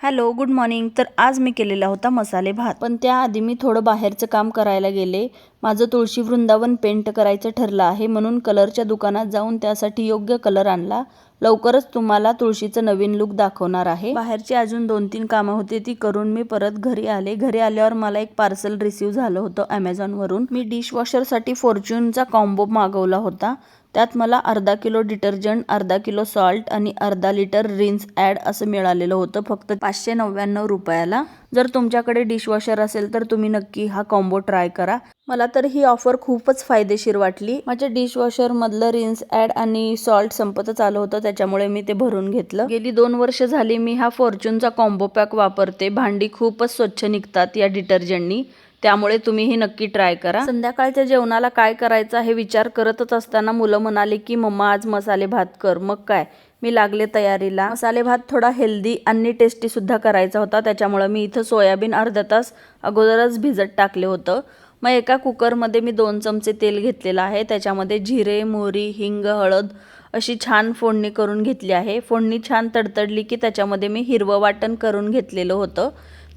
Hello good morning. तर आज मी केलेला होता मसाले भात, पण त्याआधी मी थोडं बाहेरचं काम करायला गेले. माझं तुळशी वृंदावन पेंट करायचं ठरलं आहे, म्हणून कलरच्या दुकानात जाऊन त्यासाठी योग्य कलर आणला. लवकरच तुम्हाला तुळशीचं नवीन लुक दाखवणार आहे. बाहेरची अजून 2-3 कामं होती, ती करून मी परत घरी आले. घरी आल्यावर मला एक पार्सल रिसीव्ह झालं होतं ॲमेझॉनवरून. मी डिशवॉशरसाठी फॉर्च्यूनचा कॉम्बो मागवला होता. त्यात मला अर्धा किलो डिटर्जंट, अर्धा किलो सॉल्ट आणि अर्धा लिटर रिन्स ॲड असं मिळालेलं होतं फक्त 599 रुपयाला. जर तुमच्याकडे डिशवॉशर असेल तर तुम्ही नक्की हा कॉम्बो ट्राय करा. मला तर ही ऑफर खूपच फायदेशीर वाटली. माझ्या डिशवॉशरमधलं रिन्स ॲड आणि सॉल्ट संपतच आलं होतं, त्याच्यामुळे मी ते भरून घेतलं. गेली 2 वर्ष झाली मी हा फॉर्च्यूनचा कॉम्बो पॅक वापरते. भांडी खूपच स्वच्छ निघतात या डिटर्जंटनी, त्यामुळे तुम्हीही नक्की ट्राय करा. संध्याकाळच्या जेवणाला काय करायचं हे विचार करतच असताना मुलं म्हणाले की मम्मा आज मसाले भात कर. मग काय, मी लागले तयारीला. मसाले भात थोडा हेल्दी आणि टेस्टी सुद्धा करायचा होता, त्याच्यामुळे मी इथं सोयाबीन अर्धा तास अगोदरच भिजत टाकले होतं. मग एका कुकरमध्ये मी 2 चमचे तेल घेतलेलं आहे. त्याच्यामध्ये जिरे, मोहरी, हिंग, हळद अशी छान फोडणी करून घेतली आहे. फोडणी छान तडतडली की त्याच्यामध्ये मी हिरवं वाटण करून घेतलेलं होतं,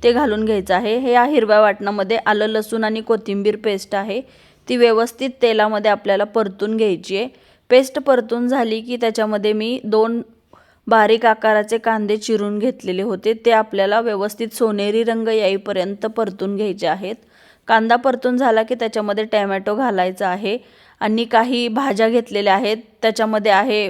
ते घालून घ्यायचं आहे. हे या हिरव्या वाटणामध्ये आलं, लसूण आणि कोथिंबीर पेस्ट आहे, ती व्यवस्थित तेलामध्ये आपल्याला परतून घ्यायची आहे. पेस्ट परतून झाली की त्याच्यामध्ये मी 2 बारीक आकाराचे कांदे चिरून घेतलेले होते, ते आपल्याला व्यवस्थित सोनेरी रंग येईपर्यंत परतून घ्यायचे आहेत. कांदा परतून झाला की त्याच्यामध्ये टॅमॅटो घालायचा आहे आणि काही भाज्या घेतलेल्या आहेत. त्याच्यामध्ये आहे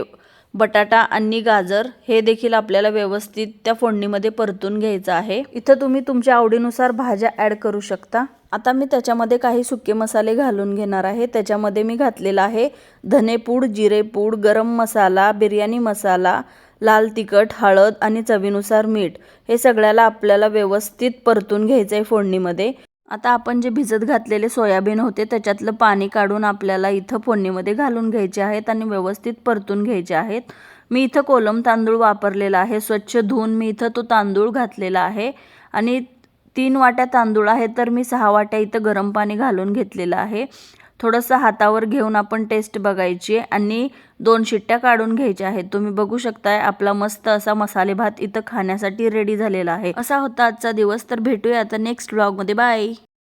बटाटा आणि गाजर, हे देखील आपल्याला व्यवस्थित त्या फोडणीमध्ये परतून घ्यायचं आहे. इथं तुम्ही तुमच्या आवडीनुसार भाज्या ॲड करू शकता. आता मी त्याच्यामध्ये काही सुके मसाले घालून घेणार आहे. त्याच्यामध्ये मी घातलेला आहे धनेपूड, जिरेपूड, गरम मसाला, बिर्याणी मसाला, लाल तिखट, हळद आणि चवीनुसार मीठ. हे सगळ्याला आपल्याला व्यवस्थित परतून घ्यायचं आहे फोडणीमध्ये. आता आपण जे भिजत घातलेले सोयाबीन होते त्याच्यातलं पाणी काढून आपल्याला इथं फोडणीमध्ये घालून घ्यायचे आहेत आणि व्यवस्थित परतून घ्यायचे आहेत. मी इथं कोलम तांदूळ वापरलेला आहे, स्वच्छ धुवून मी इथं तो तांदूळ घातलेला आहे आणि 3 वाट्या तांदूळ आहे तर मी 6 वाट्या इथं गरम पाणी घालून घेतलेलं आहे. थोडंसं हातावर घेऊन आपण टेस्ट बघायची आणि 2 शिट्ट्या काढून घ्यायच्या आहेत. तुम्ही बघू शकताय आपला मस्त असा मसाले भात इथं खाण्यासाठी रेडी झालेला आहे. असा होता आजचा दिवस. तर भेटूया आता नेक्स्ट व्लॉगमध्ये. बाय.